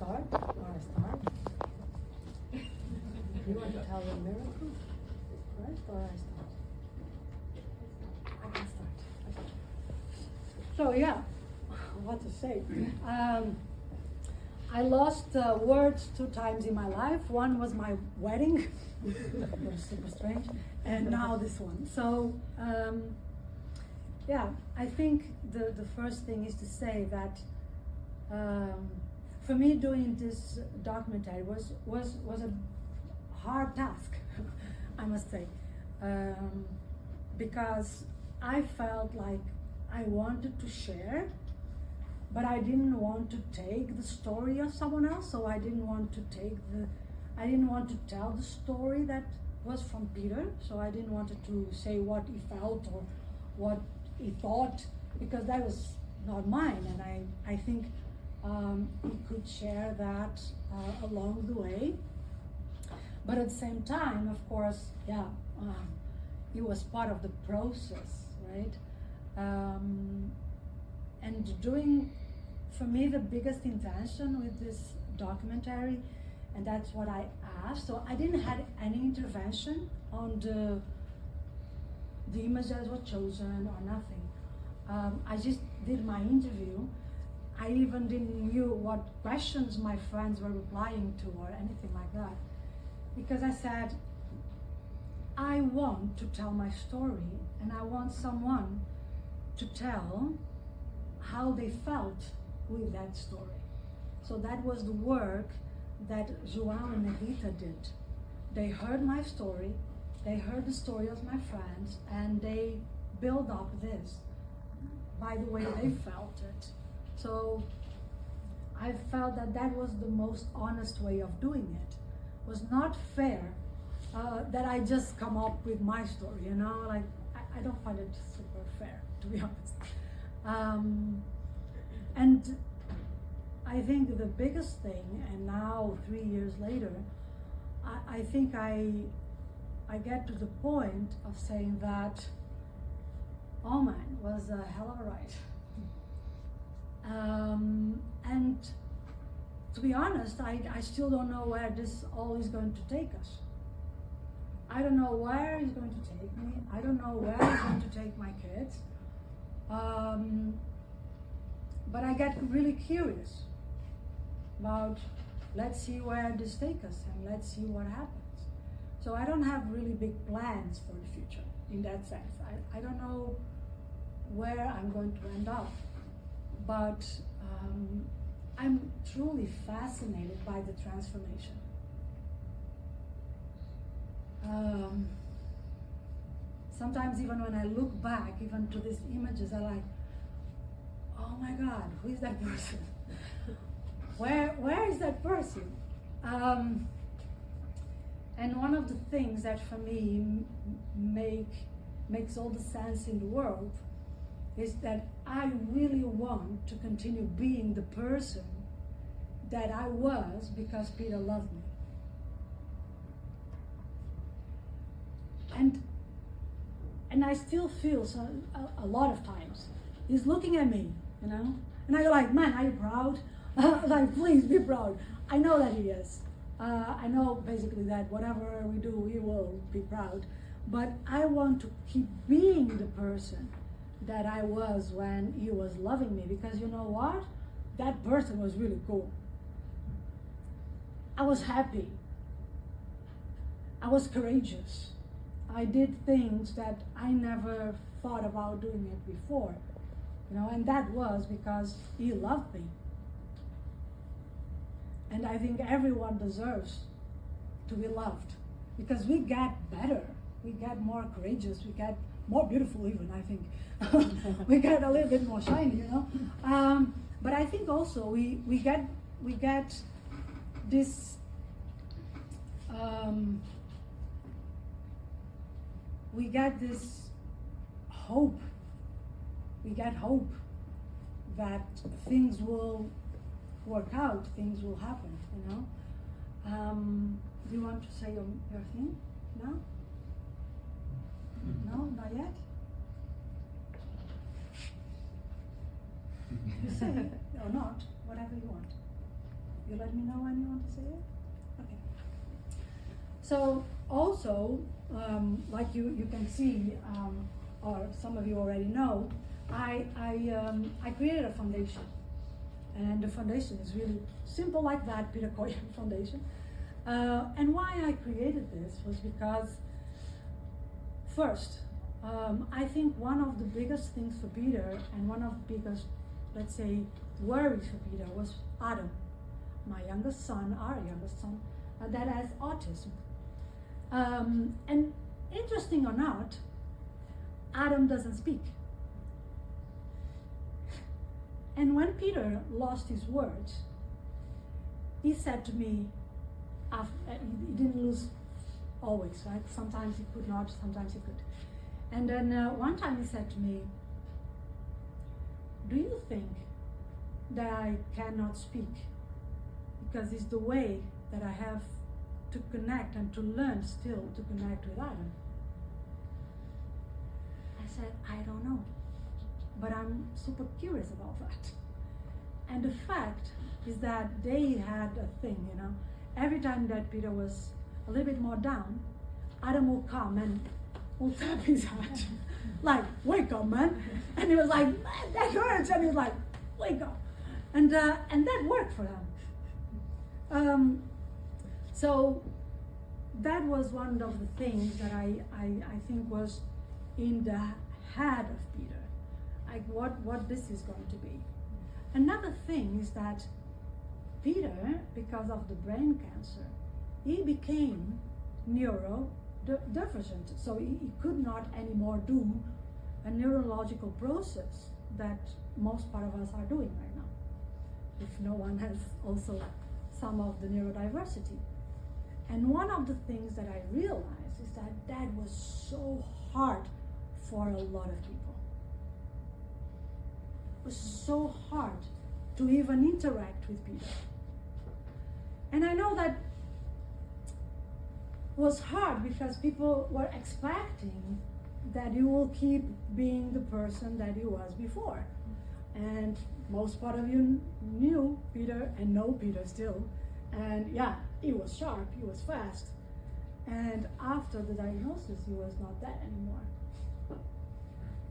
start? Or I start? You want to tell the miracle first, or I start? I can start. Okay. So yeah, what to say? I lost words 2 times in my life. One was my wedding, that was super strange, and now this one. So yeah, I think the first thing is to say that for me doing this documentary was a hard task, I must say, because I felt like I wanted to share, but I didn't want to take the story of someone else. So I didn't want to tell the story that was from Peter. So I didn't want to say what he felt or what he thought, because that was not mine. And I think he could share that along the way. But at the same time, of course, yeah, it was part of the process, right? And for me, the biggest intention with this documentary, and that's what I asked, so I didn't have any intervention on the images were chosen or nothing. I just did my interview. I even didn't know what questions my friends were replying to or anything like that. Because I said, I want to tell my story, and I want someone to tell how they felt with that story. So that was the work that João and Rita did. They heard my story, they heard the story of my friends, and they built up this by the way they felt it. So I felt that that was the most honest way of doing it. It was not fair that I just come up with my story, you know, like I don't find it super fair, to be honest. And I think the biggest thing, and now 3 years later, I think I get to the point of saying that, oh man, it was a hell of a ride. And to be honest, I still don't know where this all is going to take us. I don't know where it's going to take me. I don't know where it's going to take my kids. But I get really curious about, let's see where this takes us and let's see what happens. So I don't have really big plans for the future in that sense. I don't know where I'm going to end up, but I'm truly fascinated by the transformation. Sometimes even when I look back, even to these images, I'm like, oh my God, who is that person? Where is that person? And one of the things that for me makes all the sense in the world is that I really want to continue being the person that I was because Peter loved me. And I still feel a lot of times he's looking at me, you know, and I go like, man, are you proud? Like, please be proud. I know that he is. I know basically that whatever we do, we will be proud. But I want to keep being the person that I was when he was loving me, because you know what? That person was really cool. I was happy. I was courageous. I did things that I never thought about doing it before, you know, and that was because he loved me. And I think everyone deserves to be loved, because we get better, we get more courageous, we get more beautiful even, I think. We get a little bit more shiny, you know. But I think also we get this we get this hope. We get hope that things will work out, things will happen, you know. Do you want to say your thing now? No, not yet? You say it or not, whatever you want. You let me know when you want to say it? Okay. So also, like you can see, or some of you already know, I created a foundation. And the foundation is really simple like that, Peter Koijen Foundation. And why I created this was because, first, I think one of the biggest things for Peter, and one of the biggest, let's say, worries for Peter was Adam, my youngest son, our youngest son, that has autism. And interesting or not, Adam doesn't speak. And when Peter lost his words, he said to me, he didn't lose always, right? Sometimes he could not, sometimes he could. And then one time he said to me, do you think that I cannot speak because it's the way that I have to connect and to learn still to connect with Adam? I said, I don't know, but I'm super curious about that. And the fact is that they had a thing, every time that Peter was a little bit more down, Adam will come and will tap his head, like, wake up, man. And he was like, man, that hurts. And he was like, wake up. And that worked for them. So that was one of the things that I think was in the head of Peter, like what this is going to be. Another thing is that Peter, because of the brain cancer, he became neurodivergent, so he could not anymore do a neurological process that most part of us are doing right now, if no one has also some of the neurodiversity. And one of the things that I realized is that was so hard for a lot of people. It was so hard to even interact with Peter. And I know that was hard because people were expecting that you will keep being the person that you was before. And most part of you knew Peter and know Peter still. And yeah, he was sharp, he was fast. And after the diagnosis, he was not that anymore.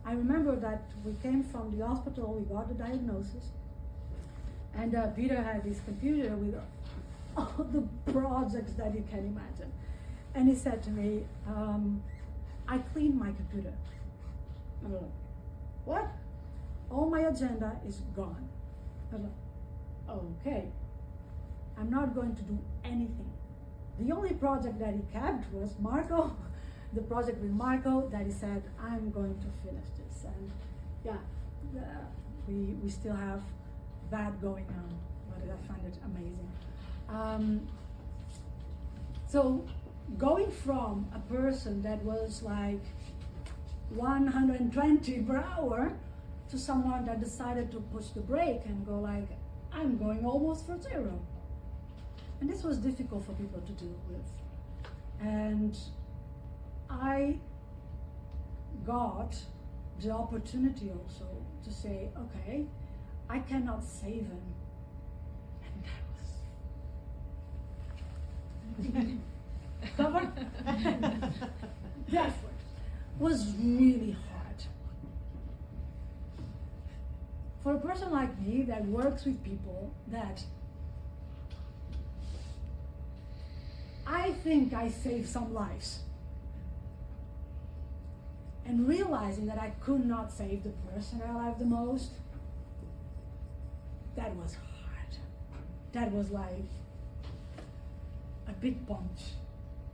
I remember that we came from the hospital, we got the diagnosis, and Peter had his computer with all the projects that you can imagine. And he said to me, I cleaned my computer. I'm like, what? All my agenda is gone. I'm like, okay, I'm not going to do anything. The only project that he kept was Marco, the project with Marco, that he said, I'm going to finish this. And yeah, we still have that going on, but I find it amazing. So going from a person that was like 120 per hour to someone that decided to push the brake and go like, I'm going almost for 0. And this was difficult for people to deal with. And I got the opportunity also to say, okay, I cannot save him. And that was cover. The effort was really hard. For a person like me that works with people, that I think I saved some lives. And realizing that I could not save the person I love the most, that was hard. That was like a big punch.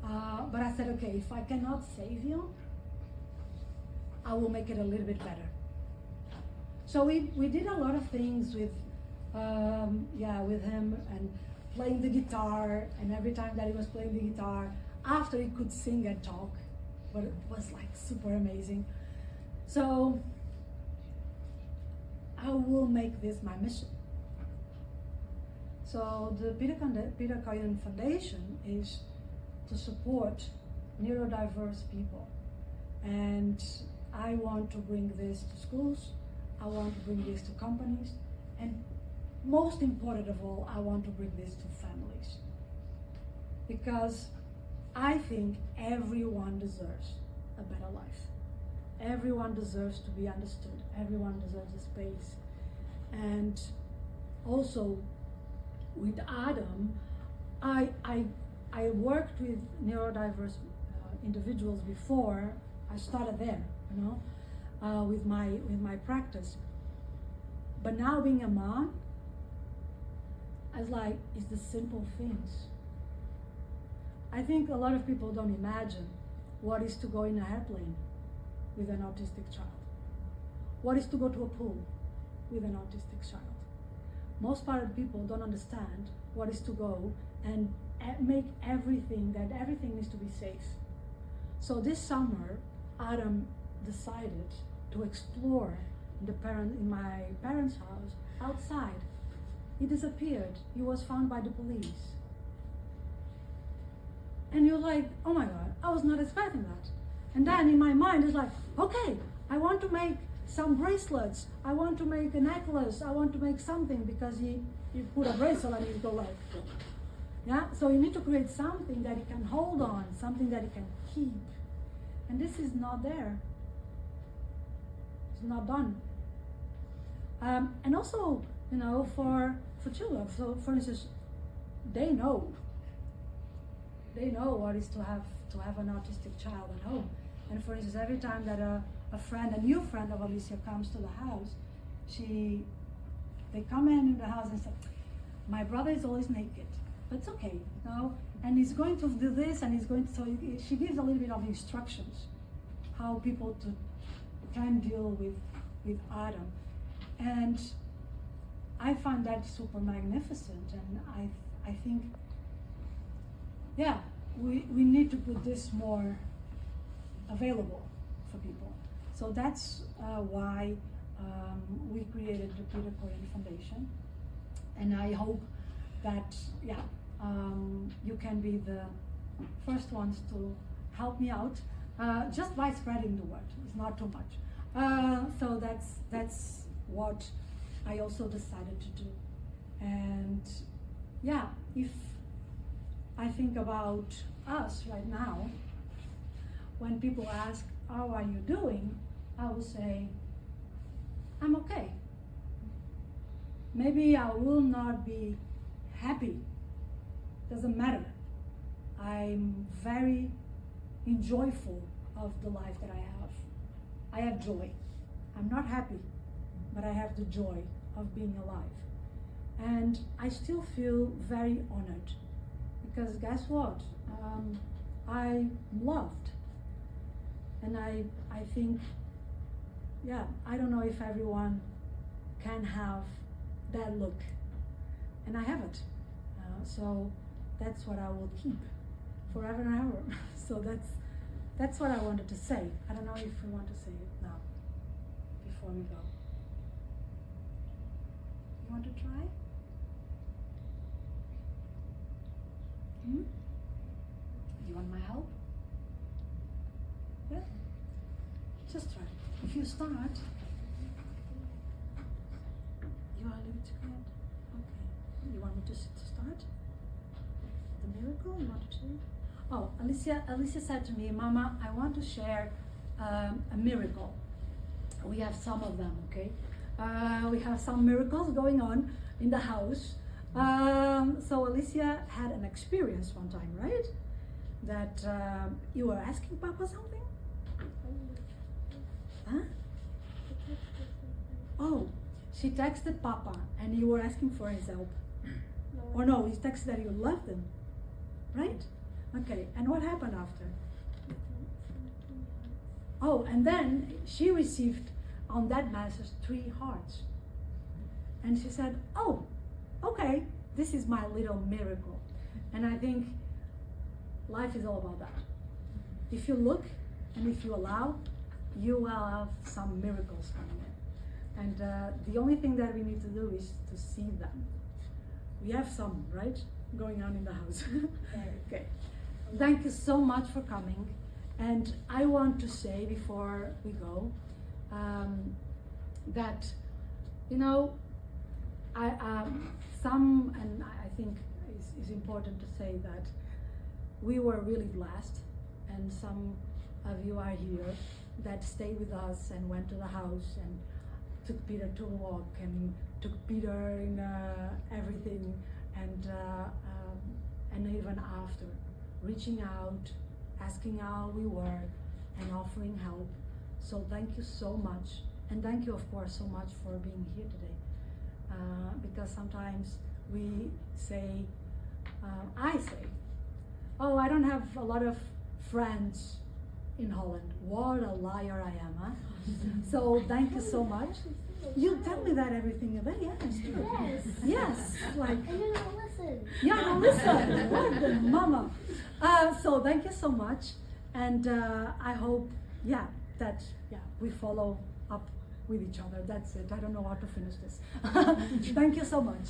But I said, okay, if I cannot save you, I will make it a little bit better. So we did a lot of things with him, and playing the guitar, and every time that he was playing the guitar, after he could sing and talk, but it was like super amazing. So I will make this my mission. So the Peter Koijen Foundation is to support neurodiverse people, and I want to bring this to schools, I want to bring this to companies, and most important of all, I want to bring this to families. Because I think everyone deserves a better life. Everyone deserves to be understood. Everyone deserves a space. And also with Adam, I worked with neurodiverse individuals before. I started there, with my practice. But now being a mom, I was like, it's the simple things. I think a lot of people don't imagine what is to go in an airplane with an autistic child. What is to go to a pool with an autistic child. Most part of people don't understand what is to go and make everything needs to be safe. So this summer, Adam decided to explore in my parents' house outside. He disappeared. He was found by the police. And you're like, oh my God, I was not expecting that. And then in my mind, it's like, okay, I want to make some bracelets. I want to make a necklace. I want to make something, because you put a bracelet and you go like, yeah. So you need to create something that you can hold on, something that you can keep. And this is not there. It's not done. And also, for children. So for instance, they know what is to have an autistic child at home. And for instance, every time that a new friend of Alicia comes to the house, they come in the house and say, my brother is always naked, but it's okay, and he's going to do this, and so she gives a little bit of instructions how people can deal with Adam. And I find that super magnificent, and I think, yeah, we need to put this more available for people. So that's why we created the Peter Koijen Foundation, and I hope that you can be the first ones to help me out, just by spreading the word. It's not too much. So that's what I also decided to do. And yeah, if I think about us right now, when people ask, how are you doing? I will say, I'm okay. Maybe I will not be happy. Doesn't matter. I'm very enjoyful of the life that I have. I have joy. I'm not happy, but I have the joy of being alive. And I still feel very honored, because guess what? I'm loved. And I think, yeah, I don't know if everyone can have that look, and I have it. So that's what I will keep forever and ever. So that's what I wanted to say. I don't know if we want to say it now, before we go. You want to try? You want my help? Yeah? Just try. If you start, you are a little scared. Okay. You want me to start? The miracle? You want to share? Oh, Alicia said to me, Mama, I want to share a miracle. We have some of them, okay? We have some miracles going on in the house. So Alicia had an experience one time, right? That you were asking Papa something? Huh? Oh, she texted Papa and you were asking for his help. Or no, he texted that you loved him, right? Okay, and what happened after? Oh, and then she received on that message 3 hearts. And she said, oh, okay, this is my little miracle. And I think life is all about that. If you look and if you allow, you will have some miracles coming in. And the only thing that we need to do is to see them. We have some, right, going on in the house. Okay. Thank you so much for coming. And I want to say before we go that, I think it's important to say that we were really blessed, and some of you are here that stayed with us and went to the house and took Peter to walk and took Peter in everything, and even after, reaching out, asking how we were, and offering help. So thank you so much, and thank you of course so much for being here today. Because sometimes we say, I say, oh, I don't have a lot of friends in Holland. What a liar I am, huh? So thank you so much. You tell me that everything about, yeah, it's true. Yes, like. And you don't listen. Yeah, no, listen. What the mama? So thank you so much, and I hope, that we follow up with each other. That's it. I don't know how to finish this. Thank you so much.